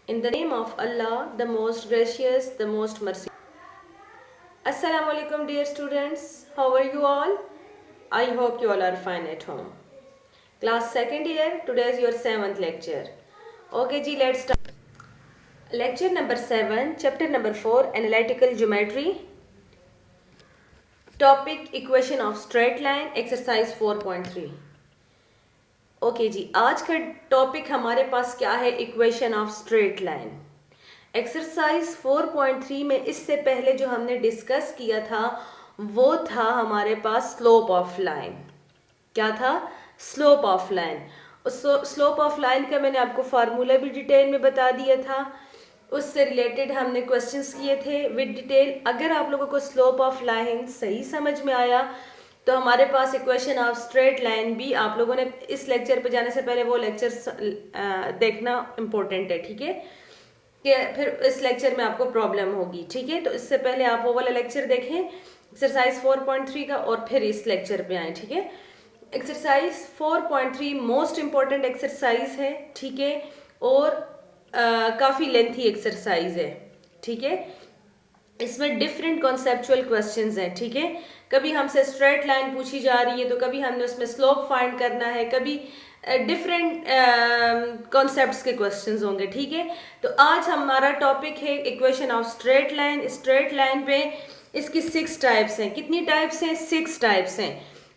In the name of Allah, the most gracious, the most merciful. Assalamu alaikum, dear students. How are you all? I hope you all are fine at home. Class second year, today is your 7th lecture. Okay, ji, let's start. Lecture number 7, chapter number 4, Analytical Geometry. Topic Equation of Straight Line, exercise 4.3. Okay जी, आज का topic हमारे पास क्या है? Equation of straight line. Exercise 4.3 में इससे पहले जो हमने डिस्कस किया था वो था हमारे पास स्लोप ऑफ लाइन। क्या था? Slope of line. उस स्लोप ऑफ लाइन का मैंने आपको फार्मूला भी डिटेल में बता दिया था। उससे रिलेटेड हमने क्वेश्चंस किए थे विद डिटेल। अगर आप लोगों को स्लोप ऑफ लाइन सही समझ में आया तो हमारे पास इक्वेशन ऑफ स्ट्रेट लाइन भी आप लोगों ने इस लेक्चर पे जाने से पहले वो लेक्चर देखना इम्पोर्टेंट है, ठीक है? कि फिर इस लेक्चर में आपको प्रॉब्लम होगी, ठीक है? तो इससे पहले आप वो वाला लेक्चर देखें एक्सरसाइज 4.3 का और फिर इस लेक्चर पे आए, ठीक है? एक्सरसाइज 4.3 मोस्ट इम्पॉर्टेंट एक्सरसाइज है, ठीक है? और काफ़ी लेंथी एक्सरसाइज है, ठीक है? इसमें डिफरेंट कॉन्सेप्चुअल क्वेश्चंस हैं, ठीक है? कभी हमसे स्ट्रेट लाइन पूछी जा रही है तो कभी हमने उसमें स्लोप फाइंड करना है, कभी डिफरेंट कॉन्सेप्ट्स के क्वेश्चंस होंगे, ठीक है? तो आज हमारा टॉपिक है equation of straight line. Straight line पे इसकी 6 टाइप्स हैं। कितनी टाइप्स हैं? 6 टाइप्स हैं।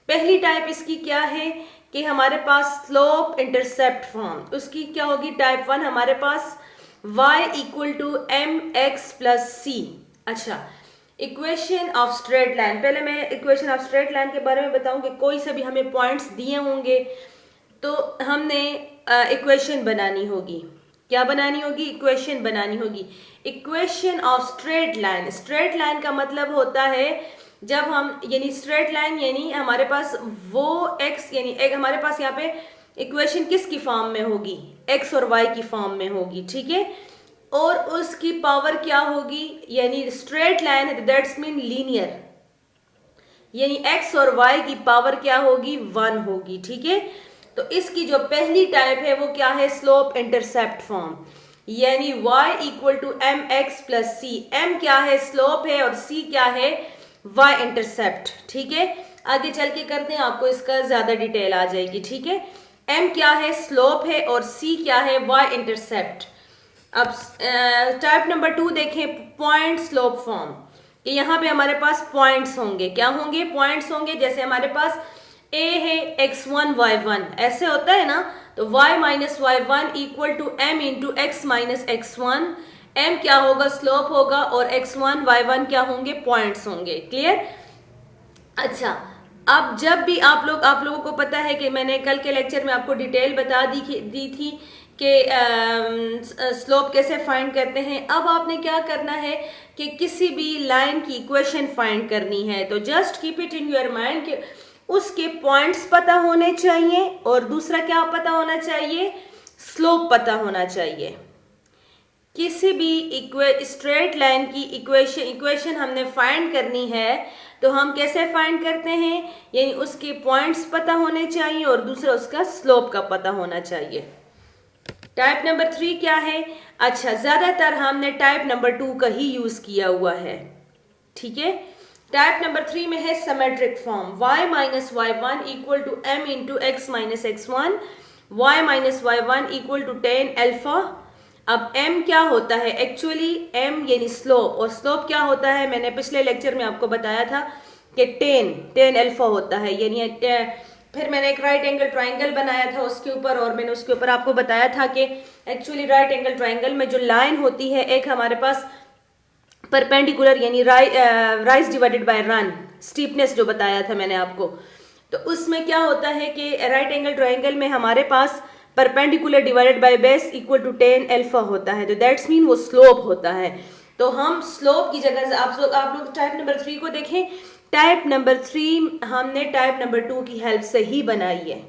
पहली टाइप इसकी क्या है कि हमारे पास स्लोप इंटरसेप्ट फॉर्म। उसकी क्या होगी? टाइप 1 हमारे पास y equal to m x plus C. अच्छा, इक्वेशन ऑफ स्ट्रेट लाइन। पहले मैं इक्वेशन ऑफ स्ट्रेट लाइन के बारे में बताऊं कि कोई से भी हमें पॉइंट्स दिए होंगे तो हमने इक्वेशन बनानी होगी। क्या बनानी होगी? इक्वेशन बनानी होगी। Equation of straight line. Straight line का मतलब होता है जब हम यानी स्ट्रेट लाइन यानी हमारे पास वो x यानी एक हमारे पास यहाँ पे इक्वेशन किसकी फॉर्म में होगी? x और y की फॉर्म में होगी, ठीक है? और उसकी पावर क्या होगी? यानी स्ट्रेट लाइन है दैट्स मीन लीनियर, यानी x और y की पावर क्या होगी? 1 होगी, ठीक है? तो इसकी जो पहली टाइप है वो क्या है? स्लोप इंटरसेप्ट फॉर्म, यानी y equal to m x plus c. एम क्या है? स्लोप है और c क्या है? y इंटरसेप्ट, ठीक है? आगे चल के करते हैं, आपको इसका ज्यादा डिटेल आ जाएगी, ठीक है? m क्या है? स्लोप है और c क्या है? y intercept. अब टाइप नंबर 2 देखें, पॉइंट स्लोप फॉर्म। कि यहाँ पे हमारे पास पॉइंट्स होंगे। क्या होंगे? पॉइंट्स होंगे। जैसे हमारे पास a है x1 y1, ऐसे होता है ना? तो y minus y1 equal to m into x minus x1। m क्या होगा? स्लोप होगा और x1 y1 क्या होंगे? पॉइंट्स होंगे। क्लियर? अच्छा, अब जब भी आप लोगों को पता है कि मैंने कल के लेक्चर में आपको डिटेल बता दी थी कि स्लोप कैसे फाइंड करते हैं। अब आपने क्या करना है कि किसी भी लाइन की इक्वेशन फाइंड करनी है तो just keep it in your mind कि उसके पॉइंट्स पता होने चाहिए और दूसरा क्या पता होना चाहिए? स्लोप पता होना चाहिए। किसी भी स्ट्रेट लाइन की इक्वेशन हमने फाइंड करनी है तो हम कैसे फाइंड करते हैं? यानी उसके पॉइंट्स पता होने चाहिए और दूसरा उसका स्लोप का पता होना चाहिए। टाइप नंबर 3 क्या है? अच्छा, ज्यादातर हमने टाइप नंबर 2 का ही यूज किया हुआ है, ठीक है? टाइप नंबर 3 में है symmetric form. y minus y1 equal to m into x minus x1, y minus y1 equal to tan alpha. अब m क्या होता है? एक्चुअली m यानी स्लोप, और स्लोप क्या होता है? मैंने पिछले लेक्चर में आपको बताया था कि टेन अल्फा होता है। यानी फिर मैंने एक राइट एंगल ट्राइंगल बनाया था उसके ऊपर, और मैंने उसके ऊपर आपको बताया था कि एक्चुअली राइट एंगल ट्राइंगल में जो लाइन होती है, एक हमारे पास परपेंडिकुलर यानी rise divided by run, steepness जो बताया था मैंने आपको, तो उसमें क्या होता है कि राइट एंगल ट्राइंगल में हमारे पास perpendicular divided by base equal to tan alpha होता है, तो दैट्स मीन वो स्लोप होता है। तो हम स्लोप की जगह आप लोग टाइप नंबर 3 को देखें। टाइप नंबर 3 हमने टाइप नंबर 2 की हेल्प से ही बनाई है।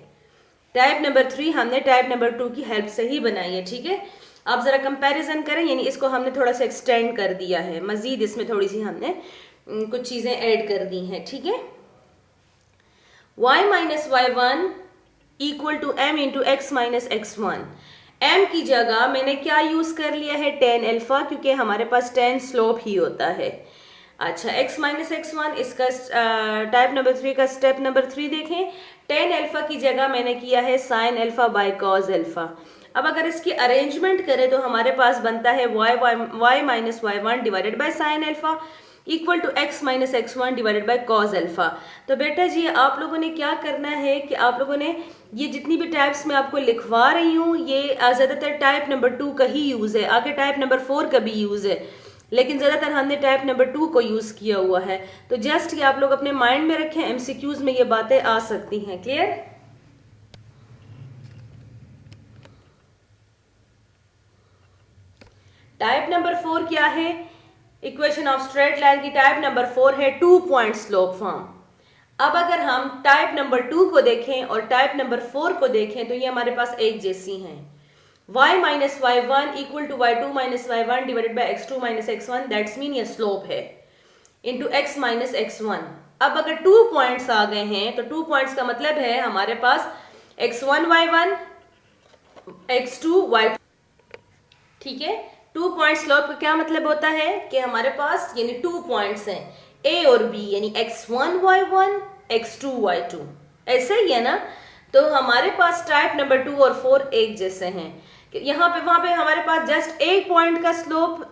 टाइप नंबर 3 हमने टाइप नंबर 2 की हेल्प से ही बनाई है, ठीक है? आप जरा कंपैरिजन करें, यानी इसको हमने थोड़ा सा एक्सटेंड कर दिया है, मजीद इसमें थोड़ी सी हमने कुछ चीजें ऐड कर दी हैं, ठीक है? y minus y1 equal to m into x minus x1। m की जगह मैंने क्या यूज कर लिया है, tan अल्फा, क्योंकि हमारे पास tan स्लोप ही होता है। अच्छा, x माइनस x1, इसका टाइप नंबर 3 का स्टेप नंबर 3 देखें। tan अल्फा की जगह मैंने किया है sin alpha by cos alpha. अब अगर इसकी अरेंजमेंट करें तो हमारे पास बनता है y minus y1 divided by sin alpha equal to x minus x1 divided by cos alpha. तो बेटा जी आप लोगों ने क्या करना है कि आप लोगों ने ये जितनी भी टाइप्स मैं आपको लिखवा रही हूँ ये ज़्यादातर टाइप नंबर 2 का ही यूज़ है, आगे टाइप नंबर 4 का भी यूज़ है, लेकिन ज़्यादातर हमने टाइप नंबर 2 को यूज़ किया हुआ है। तो जस्ट ये आप लोग अपने माइंड में रखें, एमसीक्यूज में ये बातें आ सकती हैं। क्लियर? टाइप नंबर 4 क्या है? इक्वेशन ऑफ स्ट्रेट लाइन की टाइप नंबर 4 है 2 पॉइंट स्लोप फॉर्म। अब अगर हम टाइप नंबर 2 को देखें और टाइप नंबर 4 को देखें तो ये हमारे पास एक जैसी हैं। y minus y1 equal to y2 minus y1 divided by x2 minus x1, that's mean ये स्लोप है, इंटू x माइनस x1। अब अगर 2 पॉइंट्स आ गए हैं तो 2 पॉइंट्स का मतलब है हमारे पास x1 y1 x2 y2, ठीक है। 2 पॉइंट स्लोप का क्या मतलब होता है कि हमारे पास यानी 2 पॉइंट्स हैं a और b, यानी x1 y1 x2 y2, ऐसे ही है ना। तो हमारे पास टाइप नंबर 2 और 4 एक जैसे हैं। यहाँ पे वहां पे हमारे पास जस्ट एक पॉइंट का स्लोप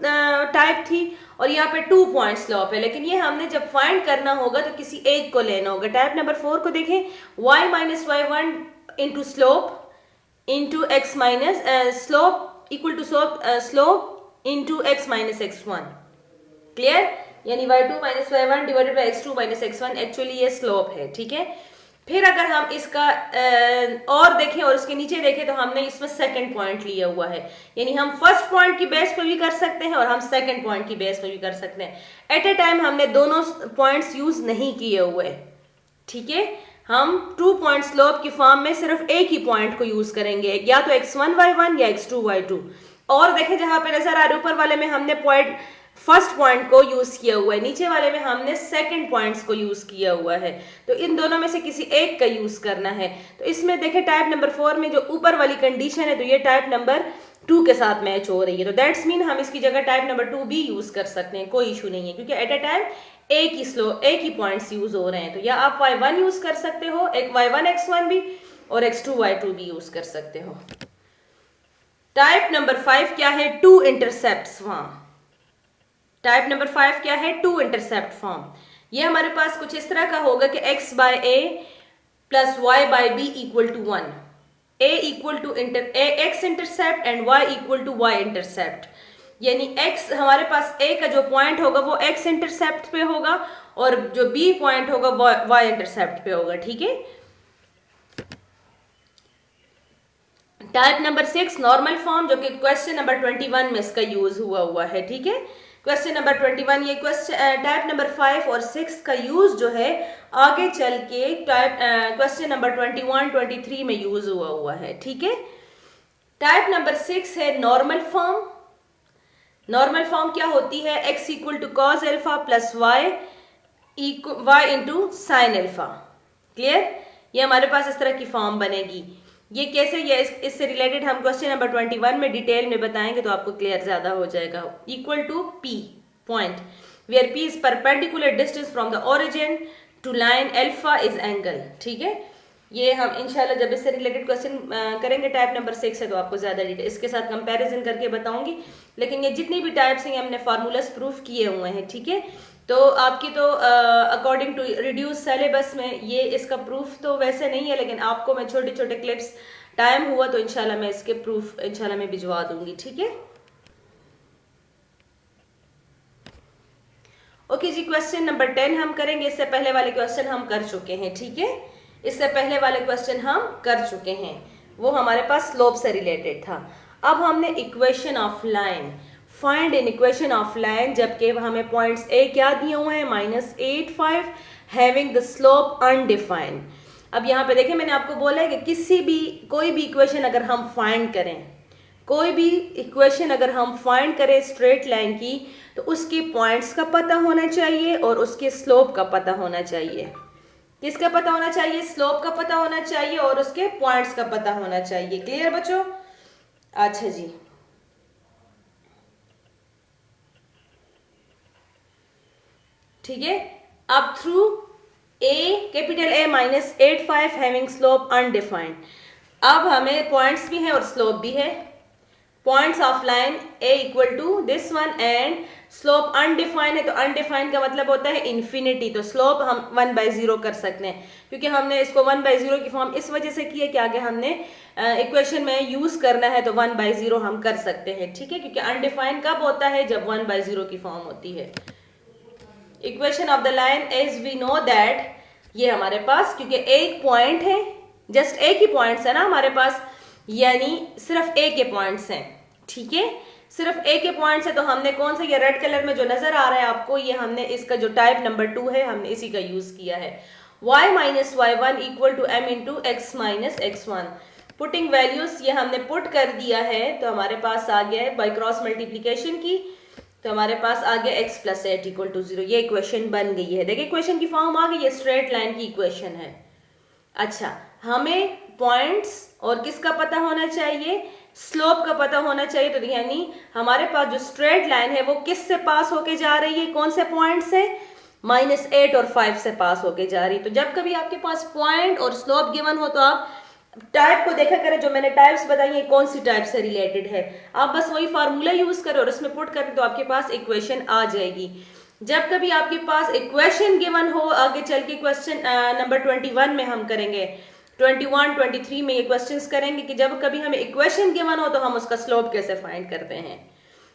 टाइप थी और यहाँ पे 2 पॉइंट स्लोप है, लेकिन ये हमने जब फाइंड करना होगा तो किसी एक को लेना होगा। टाइप नंबर 4 को देखें, y minus y1 into slope into x minus slope equal to slope into x minus x1। Clear? यानी y2 minus y1 divided by x2 minus x1, actually ये स्लोप है, ठीक है। फिर अगर हम इसका और देखें और इसके नीचे देखें तो हमने इसमें सेकंड पॉइंट लिया हुआ है, यानी हम फर्स्ट पॉइंट की बेस पर भी कर सकते हैं और हम सेकंड पॉइंट की बेस पर भी कर सकते हैं। एट ए टाइम हमने दोनों पॉइंट्स यूज नहीं किए हुए, ठीक है। हम 2 पॉइंट स्लोप की फॉर्म में सिर्फ एक ही पॉइंट को यूज करेंगे, या तो x1 y1 या x2 y2। और देखें जहां पे नजर आ रहा है ऊपर वाले में हमने पॉइंट फर्स्ट पॉइंट को यूज किया हुआ है, नीचे वाले में हमने सेकंड पॉइंट्स को यूज किया हुआ है। तो इन दोनों में से किसी एक का यूज करना है। तो इसमें देखें टाइप नंबर 4 में जो ऊपर वाली कंडीशन है तो ये टाइप नंबर 2 के साथ मैच हो रही है, तो दैट्स मीन हम इसकी जगह टाइप नंबर 2 भी यूज कर सकते हैं, कोई इशू नहीं है, क्योंकि एट ए टाइम एक ही पॉइंट्स यूज हो रहे हैं। तो या आप y1 यूज कर सकते हो, एक y1 x1 भी, और x2 y2 भी यूज कर सकते हो। टाइप नंबर 5 क्या है? 2 इंटरसेप्ट फॉर्म। टाइप नंबर 5 क्या है? 2 इंटरसेप्ट फॉर्म। ये हमारे पास कुछ इस तरह का होगा कि x by a plus y by b equal to 1, a equal to x intercept and y equal to y intercept. यानी x हमारे पास a का जो पॉइंट होगा वो x इंटरसेप्ट पे होगा और जो b पॉइंट होगा वो y इंटरसेप्ट पे होगा, ठीक है। टाइप नंबर 6 नॉर्मल फॉर्म, जो कि क्वेश्चन नंबर 21 में इसका यूज हुआ है, ठीक है। क्वेश्चन नंबर 21, ये टाइप नंबर 5 और 6 का यूज जो है आगे चल के क्वेश्चन नंबर 21 23 में यूज हुआ है, ठीक है। टाइप नंबर 6 है नॉर्मल फॉर्म। नॉर्मल फॉर्म क्या होती है? x equal to cos alpha plus y into sine alpha. Clear? ये हमारे पास इस तरह की फॉर्म बनेगी। ये कैसे? ये इससे रिलेटेड हम क्वेश्चन नंबर 21 में डिटेल में बताएंगे तो आपको क्लियर ज्यादा हो जाएगा। Equal to p point where p is perpendicular distance from the origin to line alpha is angle, ठीक है। ये हम इंशाल्लाह जब इससे रिलेटेड क्वेश्चन करेंगे टाइप नंबर 6 है तो आपको ज्यादा डिटेल इसके साथ कंपैरिजन करके बताऊंगी। लेकिन ये जितनी भी टाइप्स हैं हमने फार्मूलास प्रूफ किए हुए हैं, ठीक है। तो आपकी तो अकॉर्डिंग टू रिड्यूस सिलेबस में ये इसका प्रूफ तो वैसे नहीं है, लेकिन आपको मैं छोटे छोटे क्लिप्स टाइम हुआ तो इंशाल्लाह मैं इसके प्रूफ इंशाल्लाह मैं भिजवा दूंगी, ठीक है। ओके जी, क्वेश्चन नंबर 10 हम करेंगे। इससे पहले वाले क्वेश्चन हम कर चुके हैं, ठीक है। इससे पहले वाले क्वेश्चन हम कर चुके हैं, वो हमारे पास स्लोप से रिलेटेड था। अब हमने equation of line find in equation of line, जबकि हमें पॉइंट्स ए क्या दिए हुए हैं -8 हैविंग द स्लोप अनडिफाइंड। अब यहाँ पे देखें मैंने आपको बोला है कि कोई भी इक्वेशन अगर हम फाइंड करें, कोई भी इक्वेशन अगर हम फाइंड करें स्ट्रेट लाइन की, तो उसके पॉइंट्स का पता होना चाहिए और उसके स्लोप का पता होना चाहिए। किसका पता होना चाहिए? स्लोप का पता होना चाहिए और उसके पॉइंट्स का पता होना चाहिए। क्लियर बच्चों? अच्छा जी, ठीक है। अब through A capital A minus 85 having slope undefined. अब हमें पॉइंट्स भी है और स्लोप भी है। Points of line A equal to this one and slope undefined है, तो अनडिफाइंड का मतलब होता है इन्फिनिटी, तो स्लोप हम 1/0 कर सकते हैं, क्योंकि हमने इसको 1/0 की फॉर्म इस वजह से की है कि आगे हमने इक्वेशन में यूज करना है, तो 1/0 हम कर सकते हैं, ठीक है, क्योंकि अनडिफाइंड कब होता है, जब 1/0 की फॉर्म होती है। Equation of the line as we know that, ये हमारे पास क्योंकि एक पॉइंट है, जस्ट एक ही पॉइंट्स है ना हमारे पास, यानी सिर्फ ए के पॉइंट्स हैं, ठीक है, सिर्फ ए के पॉइंट्स है, तो हमने कौन सा, ये रेड कलर में जो नजर आ रहा है आपको, ये हमने इसका जो टाइप नंबर 2 है, हमने इसी का यूज किया है। y minus y one equal to m into x minus x one. Putting values ये हमने पुट कर दिया है, तो हमारे पास आ गया है बाई क्रॉस मल्टीप्लीकेशन की, तो हमारे पास आ गया x प्लस 8 इक्वल टू 0। ये इक्वेशन बन गई है, देखिए इक्वेशन की फॉर्म आ गई, ये स्ट्रेट लाइन की इक्वेशन है। अच्छा, हमें पॉइंट्स और किसका पता होना चाहिए, स्लोप का पता होना चाहिए, तो यानी हमारे पास जो स्ट्रेट लाइन है वो किस से पास होके जा रही है, कौन से पॉइंट से, -8 और 5 से पास होके जा रही है। तो जब कभी आपके पास पॉइंट और स्लोप गिवन हो, तो आप टाइप को देखा करें, जो मैंने टाइप्स बताई है कौन सी टाइप से रिलेटेड है, आप बस वही फार्मूला यूज करें और उसमें पुट करें, तो आपके पास इक्वेशन आ जाएगी। जब कभी आपके पास इक्वेशन गिवन हो, आगे चल के क्वेश्चन नंबर 21 में हम करेंगे, 21, 23 में ये क्वेश्चंस करेंगे कि जब कभी हमें इक्वेशन गिवन हो तो हम उसका स्लोप कैसे फाइंड करते हैं,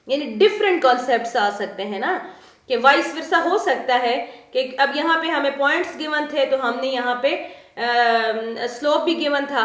यानी डिफरेंट कॉन्सेप्ट्स आ सकते हैं ना, कि वाइस वर्सा हो सकता है कि अब यहाँ पे हमें पॉइंट्स गिवन थे, तो हमने यहाँ पे स्लोप भी गिवन था,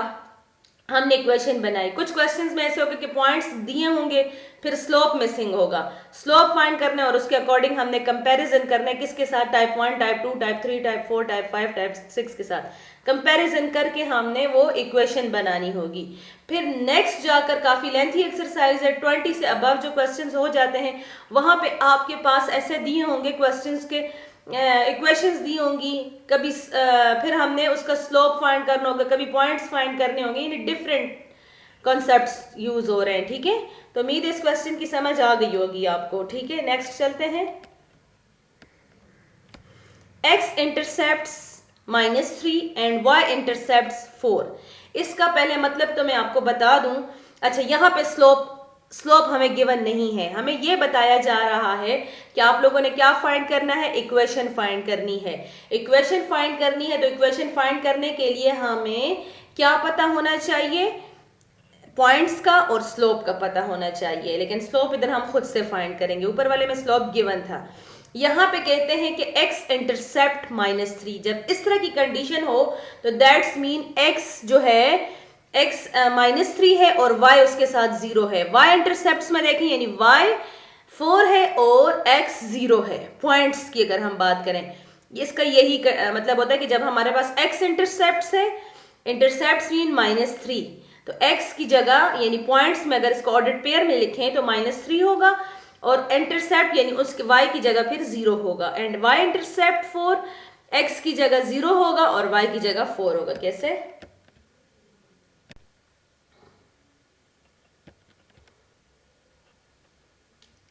हमने इक्वेशन बनाई। कुछ क्वेश्चंस में ऐसे होगा कि पॉइंट्स दिए होंगे, फिर स्लोप मिसिंग होगा, स्लोप फाइंड करना है और उसके अकॉर्डिंग हमने कंपैरिजन करना है, किसके साथ, type 1, type 2, type 3, type 4, type 5, type 6 के साथ कंपैरिजन करके हमने वो इक्वेशन बनानी होगी। फिर नेक्स्ट जाकर काफी लेंथी एक्सरसाइज है, 20 से अबव जो क्वेश्चंस हो जाते हैं, वहां पे आपके पास ऐसे दिए होंगे क्वेश्चंस के इक्वेशंस दी होंगी, कभी फिर हमने उसका स्लोप फाइंड करना होगा, कभी पॉइंट्स फाइंड करने होंगे, यानी डिफरेंट कॉन्सेप्ट्स यूज हो रहे हैं, ठीक है। तो उम्मीद इस क्वेश्चन की समझ आ गई होगी आपको, ठीक है। नेक्स्ट चलते हैं, x intercepts -3 and y intercepts 4। इसका पहले मतलब तो मैं आपको बता दूं। अच्छा, यहाँ पे स्लोप हमें गिवन नहीं है, हमें यह बताया जा रहा है कि आप लोगों ने क्या फाइंड करना है, इक्वेशन फाइंड करनी है। इक्वेशन फाइंड करनी है, तो इक्वेशन फाइंड करने के लिए हमें क्या पता होना चाहिए, पॉइंट्स का और स्लोप का पता होना चाहिए, लेकिन स्लोप इधर हम खुद से फाइंड करेंगे, ऊपर वाले में स्लोप गिवन था। यहां पे कहते हैं कि x इंटरसेप्ट -3, जब इस तरह की कंडीशन हो तो दैट्स मीन x जो है, x -3 है और y उसके साथ 0 है। y इंटरसेप्ट में देखें, यानी y 4 है और x 0 है। पॉइंट्स की अगर हम बात करें, इसका यही मतलब होता है कि जब हमारे पास x इंटरसेप्ट है, इंटरसेप्ट मीन -3, तो x की जगह यानी पॉइंट्स में अगर इसको ऑर्डर पेयर में लिखें तो -3 होगा, और इंटरसेप्ट यानी उसके y की जगह फिर 0 होगा, एंड y इंटरसेप्ट 4, x की जगह 0 होगा और y की जगह 4 होगा। कैसे,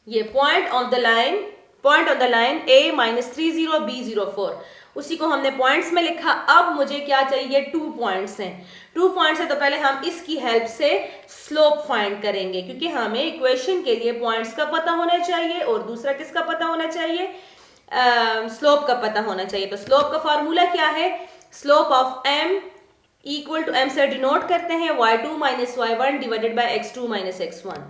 ये point on the line a -30 b 04, उसी को हमने पॉइंट्स में लिखा। अब मुझे क्या चाहिए, 2 पॉइंट्स हैं, 2 पॉइंट्स है, तो पहले हम इसकी हेल्प से स्लोप फाइंड करेंगे, क्योंकि हमें इक्वेशन के लिए पॉइंट्स का पता होना चाहिए और दूसरा किसका पता होना चाहिए, स्लोप का पता होना चाहिए। तो स्लोप का फॉर्मूला क्या है, slope of m equal to m से डिनोट करते हैं y2 - y1 divided bye x2 - x1।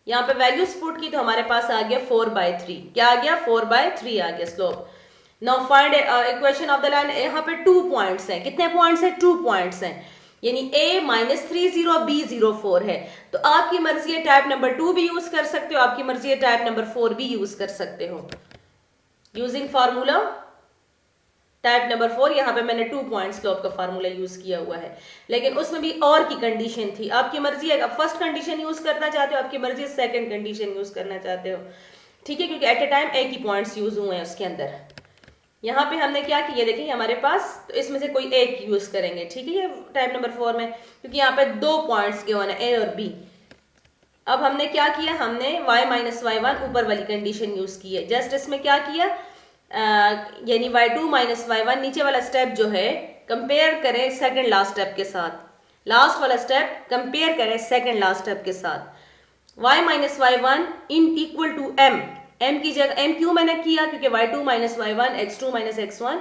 यहाँ पे वैल्यूज पुट की तो हमारे पास आ गया 4/3, क्या आ गया, 4/3 आ गया slope. Now find equation of the line, यहाँ पे 2 पॉइंट्स हैं, कितने पॉइंट्स हैं, 2 पॉइंट्स हैं, यानी a -30 b 04 है। तो आपकी मर्जी है टाइप नंबर 2 भी यूज कर सकते हो, आपकी मर्जी है टाइप नंबर 4 भी यूज कर सकते हो, यूजिंग फार्मूला टाइप नंबर 4। यहाँ पे मैंने 2 पॉइंट स्लोप का फार्मूला यूज किया हुआ है, लेकिन उसमें भी और की कंडीशन थी, आपकी मर्जी है, आप फर्स्ट कंडीशन यूज करना चाहते हो, आपकी मर्जी है सेकंड कंडीशन यूज करना चाहते हो, ठीक है, क्योंकि एट ए टाइम एक ही पॉइंट्स यूज हुए हैं उसके अंदर। यहाँ पे हमने क्या किया, देखिए हमारे पास, तो इसमें से कोई एक यूज करेंगे, ठीक है, ये टाइप नंबर 4 में, क्योंकि यहाँ पे 2 पॉइंट्स गिवन है, ए और बी, अब हमने क्या किया, हमने y माइनस वाई वन ऊपर वाली कंडीशन यूज की है। जस्ट इसमें क्या किया, यानी y2 माइनस वाई वन नीचे वाला स्टेप जो है कंपेयर करें सेकंड लास्ट स्टेप के साथ, लास्ट वाला स्टेप कंपेयर करें सेकंड लास्ट स्टेप के साथ। y minus y one in equal to m, m की जगह m क्यों मैंने किया, क्योंकि y2 minus y one x2 minus x1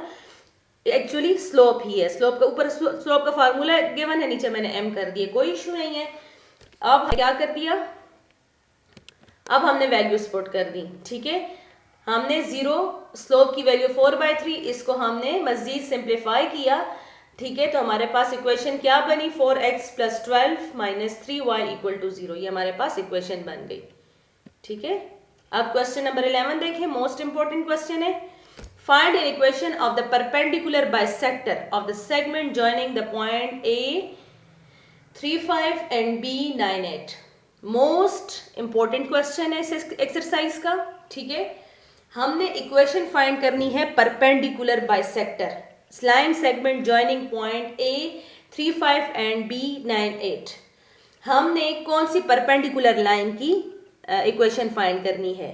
actually slope ही है, स्लोप का ऊपर स्लोप का फार्मूला गिवन है, नीचे मैंने m कर दिया, कोई इशू नहीं है। अब क्या कर दिया, अब हमने वैल्यूज पुट कर दी, ठीक है। हमने जीरो स्लोप की वैल्यू 4/3, इसको हमने मजीद सिंप्लीफाई किया, ठीक है। तो हमारे पास इक्वेशन क्या बनी, 4x plus 12 minus 3y equal to 0, ये हमारे पास इक्वेशन बन गई, ठीक है। अब क्वेश्चन नंबर 11 देखें, मोस्ट इंपॉर्टेंट क्वेश्चन है। Find an equation of the perpendicular bisector of the segment joining the point A 3,5 and B 9,8। Most important question है इस एक्सरसाइज का, ठीक है। हमने इक्वेशन फाइंड करनी है perpendicular bisector line segment joining point A 3,5 and B 9,8। हमने कौन सी परपेंडिकुलर लाइन की इक्वेशन फाइंड करनी है,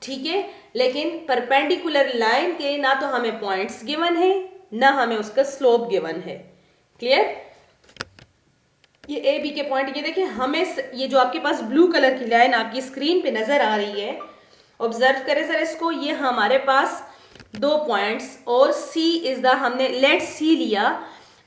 ठीक है। लेकिन परपेंडिकुलर लाइन के ना तो हमें पॉइंट्स गिवन है, ना हमें उसका स्लोप गिवन है, क्लियर। ये ए बी के पॉइंट, ये देखिए हमें ये जो आपके पास ब्लू कलर की लाइन आपकी स्क्रीन पे नजर आ रही है, ऑब्जर्व करें सर इसको, ये हमारे पास दो पॉइंट्स और सी इज द, हमने लेट सी लिया।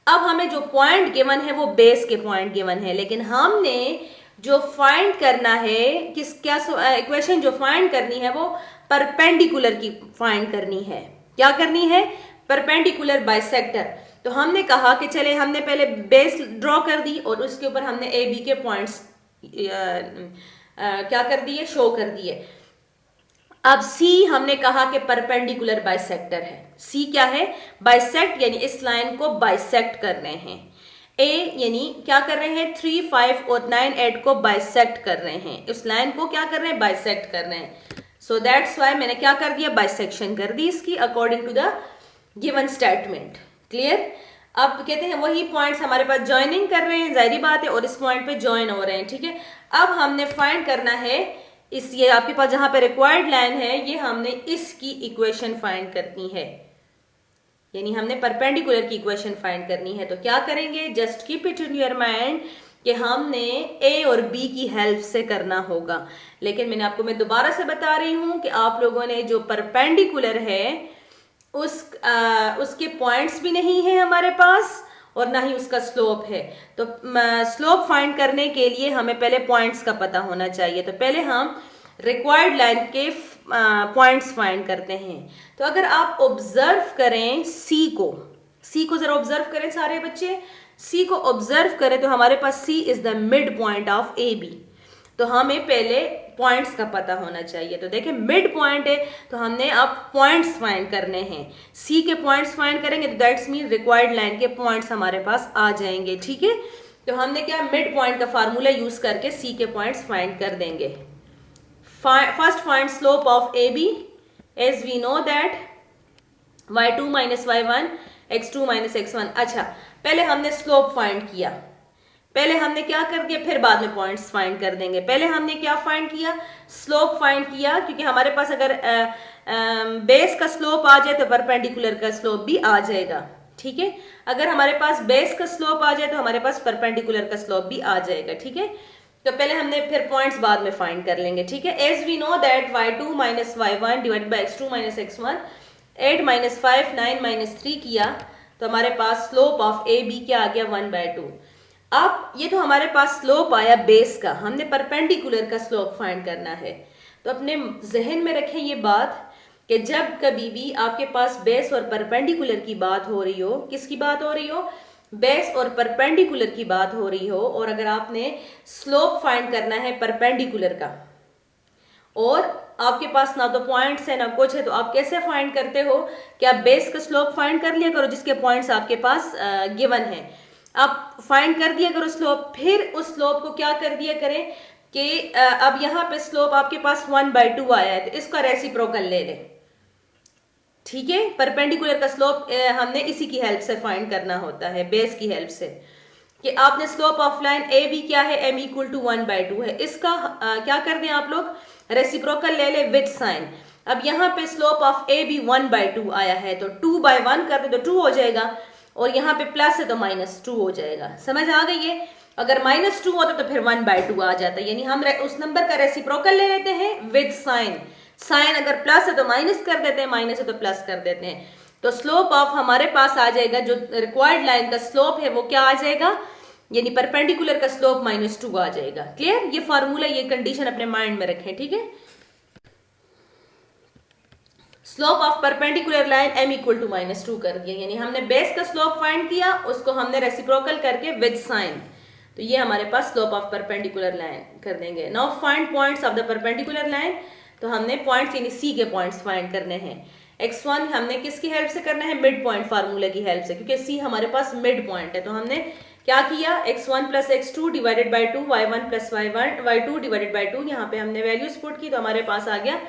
अब हमें जो पॉइंट गिवन है वो बेस के पॉइंट गिवन है, लेकिन हमने जो फाइंड करना है किस क्या इक्वेशन जो फाइंड करनी है वो परपेंडिकुलर की फाइंड करनी है। क्या करनी है, परपेंडिकुलर बाइसेक्टर। तो हमने कहा कि चले हमने पहले बेस ड्रॉ कर दी और उसके ऊपर हमने ए बी के पॉइंट्स क्या कर दिए, शो कर दिए। अब सी हमने कहा कि परपेंडिकुलर बाइसेक्टर है। सी क्या है, बाइसेक्ट, यानी इस लाइन को बाइसेक्ट कर रहे हैं। ए यानी क्या कर रहे हैं, 3, 5 और 9, 8 को बाइसेक्ट कर रहे हैं, इस लाइन को क्या कर रहे हैं, बाइसेक्ट कर रहे हैं। सो दैट्स वाई मैंने क्या कर दिया, बाइसेक्शन कर दी इसकी according to the given statement, clear. अब कहते हैं वही पॉइंट्स हमारे पास ज्वाइनिंग कर रहे हैं, जाहिर बात है, और इस पॉइंट पे ज्वाइन हो रहे हैं, ठीक है। अब हमने फाइंड करना है इस, ये आपके पास जहां पे रिक्वायर्ड लाइन है, ये हमने इसकी इक्वेशन फाइंड करनी है, यानी हमने परपेंडिकुलर की इक्वेशन फाइंड करनी है। तो क्या करेंगे, just keep it in your mind कि हमने ए और बी की हेल्प से करना होगा। लेकिन मैंने आपको मैं दोबारा से बता रही हूं कि आप लोगों ने जो परपेंडिकुलर है उसके पॉइंट्स भी नहीं है हमारे पास और ना ही उसका स्लोप है। तो स्लोप फाइंड करने के लिए हमें पहले पॉइंट्स का पता होना चाहिए। तो पहले हम रिक्वायर्ड लाइन के पॉइंट्स फाइंड करते हैं। तो अगर आप ऑब्जर्व करें सी को जरा ऑब्जर्व करें सारे बच्चे, सी को ऑब्जर्व करें तो हमारे पास C is the mid point of A B. तो हमें पहले पॉइंट्स का पता होना चाहिए। तो देखिए मिड पॉइंट है, तो हमने अब पॉइंट्स फाइंड करने हैं। सी के पॉइंट्स फाइंड करेंगे तो दैट्स मीन रिक्वायर्ड लाइन के पॉइंट्स हमारे पास आ जाएंगे, ठीक है। तो हमने क्या मिड पॉइंट का फार्मूला यूज करके सी के पॉइंट्स फाइंड कर देंगे। First find slope of A B, as we know that y2 minus y1 x2 minus x1। अच्छा, पहले हमने स्लोप फाइंड किया, पहले हमने क्या कर दिया, फिर बाद में पॉइंट्स फाइंड कर देंगे। पहले हमने क्या फाइंड किया, स्लोप फाइंड किया, क्योंकि हमारे पास अगर बेस का स्लोप आ जाए तो परपेंडिकुलर का स्लोप भी आ जाएगा, ठीक है। अगर हमारे पास बेस का स्लोप आ जाए तो हमारे पास परपेंडिकुलर का स्लोप भी आ जाएगा, ठीक है। तो पहले हमने फिर पॉइंट्स बाद में फाइंड कर लेंगे, ठीक है। As we know that y2 minus y1 divide by x2 minus x1, 8 minus 5, 9 minus 3 किया तो हमारे पास स्लोप ऑफ ए बी क्या आ गया, 1/2। अब ये तो हमारे पास स्लोप आया बेस का, हमने परपेंडिकुलर का स्लोप फाइंड करना है। तो अपने जहन में रखें ये बात कि जब कभी भी आपके पास बेस और परपेंडिकुलर की बात हो रही हो, किसकी बात हो रही हो, बेस और परपेंडिकुलर की बात हो रही हो, और अगर आपने स्लोप फाइंड करना है परपेंडिकुलर का और आपके पास ना तो पॉइंट्स है ना कुछ है, तो आप कैसे फाइंड करते हो कि आप बेस का स्लोप फाइंड कर लिया करो जिसके पॉइंट्स आपके पास गिवन है। आप फाइंड कर दिया करो स्लोप, फिर उस स्लोप को क्या कर दिया करें कि अब यहाँ पे स्लोप आपके पास 1/2 आया है तो इसका रेसिप्रोकल ले लें, ठीक है। परपेंडिकुलर का स्लोप हमने इसी की हेल्प से फाइंड करना होता है, बेस की हेल्प से, कि आपने slope of line A B क्या है, m इक्वल टू 1/2 है, इसका क्या कर दें आप लोग, रेसिप्रोकल ले ले विद साइन। अब यहाँ पे स्लोप ऑफ ए बी 1/2 आया है तो 2/1 कर दे तो 2 हो जाएगा, और यहाँ पे प्लस है तो -2 हो जाएगा। समझ आ गई है? अगर -2 होता तो फिर 1/2 आ जाता, यानी हम उस नंबर का रेसिप्रोकल ले लेते हैं विद साइन। साइन अगर प्लस है तो माइनस कर देते हैं, माइनस है तो प्लस कर देते हैं। तो स्लोप ऑफ हमारे पास आ जाएगा, जो रिक्वायर्ड लाइन का स्लोप है वो क्या आ जाएगा, यानी परपेंडिकुलर का स्लोप -2 आ जाएगा। क्लियर? ये फार्मूला, ये कंडीशन अपने माइंड में रखें, ठीक है। Slope of perpendicular line m equal to -2 कर दिया, यानी हमने बेस का स्लोप फाइंड किया, उसको हमने रेसिप्रोकल करके विद साइन, तो ये हमारे पास स्लोप ऑफ परपेंडिकुलर लाइन कर देंगे। Now find points of the perpendicular line, तो हमने पॉइंट्स यानी सी के पॉइंट्स फाइंड करने हैं। x1 हमने किसकी हेल्प से करना है, मिड पॉइंट फार्मूला की हेल्प से, क्योंकि सी हमारे पास मिड पॉइंट है। तो हमने क्या किया, x1 plus x2 divided by 2, y1 plus y2 divided by 2, यहाँ पे हमने वैल्यूज पुट की तो हमारे पास आ गया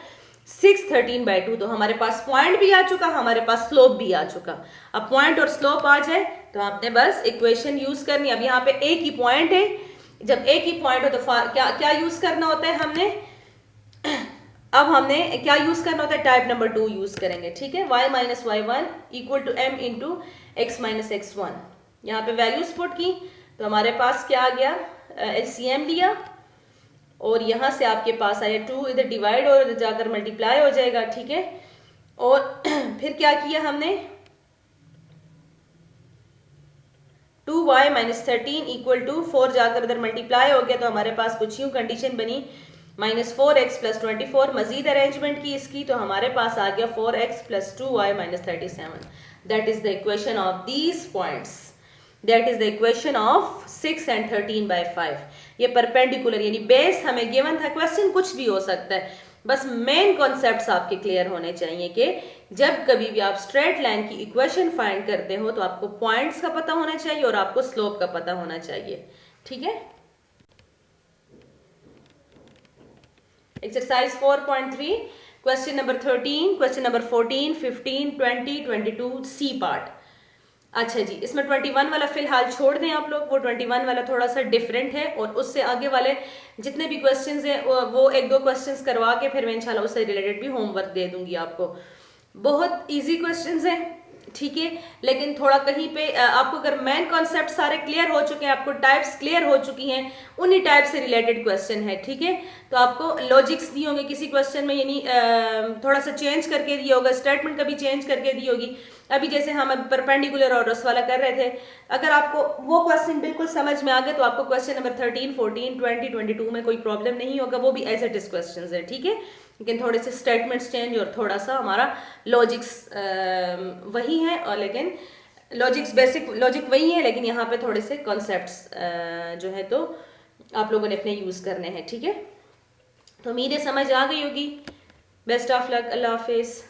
613/2। तो हमारे पास पॉइंट भी आ चुका, हमारे पास स्लोप भी आ चुका। अब पॉइंट और स्लोप आ जाए तो आपने बस इक्वेशन यूज करनी। अब यहाँ पे एक ही पॉइंट है, जब एक ही पॉइंट हो तो क्या क्या यूज करना होता है हमने, अब हमने क्या यूज करना होता है, टाइप नंबर 2 यूज करेंगे, ठीक है। y minus y1 equal to m into x minus x1, यहाँ पे वैल्यूज पुट की तो हमारे पास क्या आ गया, LCM लिया और यहां से आपके पास आया 2, इधर डिवाइड और इधर जाकर मल्टीप्लाई हो जाएगा, ठीक है। और फिर क्या किया हमने, 2y माइनस 13 इक्वल टू 4 जाकर इधर मल्टीप्लाई हो गया, तो हमारे पास कुछ यूं कंडीशन बनी -4x प्लस 24। मजीद अरेंजमेंट की इसकी तो हमारे पास आ गया 4x plus 2y minus 37। That is the equation of these points, that is the equation of 6 and 13/5। ये परपेंडिकुलर यानी बेस हमें गिवन था, क्वेश्चन कुछ भी हो सकता है, बस मेन कॉन्सेप्ट्स आपके क्लियर होने चाहिए कि जब कभी भी आप स्ट्रेट लाइन की इक्वेशन फाइंड करते हो तो आपको पॉइंट्स का पता होना चाहिए और आपको स्लोप का पता होना चाहिए, ठीक है। Exercise 4.3, question number 13, question number 14, 15, 20, 22 C part. अच्छा जी, इसमें 21 वाला फिलहाल छोड़ दें आप लोग, वो 21 वाला थोड़ा सा डिफरेंट है और उससे आगे वाले जितने भी क्वेश्चंस हैं वो एक दो क्वेश्चंस करवा के फिर मैं इंशाल्लाह उससे रिलेटेड भी होमवर्क दे दूंगी आपको। बहुत इजी क्वेश्चंस हैं, ठीक है, लेकिन थोड़ा कहीं पे आपको अगर मेन कॉन्सेप्ट सारे क्लियर हो चुके हैं, आपको टाइप्स क्लियर हो चुकी हैं, उन्हीं टाइप से रिलेटेड क्वेश्चन है, ठीक है। तो आपको लॉजिक्स दी होंगे किसी क्वेश्चन में, यानी थोड़ा सा चेंज करके दिया होगा, स्टेटमेंट कभी चेंज करके दी होगी। अभी जैसे हम परपेंडिकुलर और रस वाला कर रहे थे, अगर आपको वो क्वेश्चन बिल्कुल समझ में आ गए तो आपको क्वेश्चन नंबर 13, 14, 20, 22 में कोई प्रॉब्लम नहीं होगा, वो भी एज इट इज क्वेश्चन है, ठीक है। लेकिन थोड़े से स्टेटमेंट्स चेंज और थोड़ा सा हमारा लॉजिक्स वही है, और लेकिन लॉजिक्स बेसिक लॉजिक वही है, लेकिन यहाँ पे थोड़े से कॉन्सेप्ट्स जो है तो आप लोगों ने अपने यूज़ करने हैं, ठीक है। तो उम्मीद है समझ आ गई होगी। बेस्ट ऑफ लक, अल्लाह हाफिज़।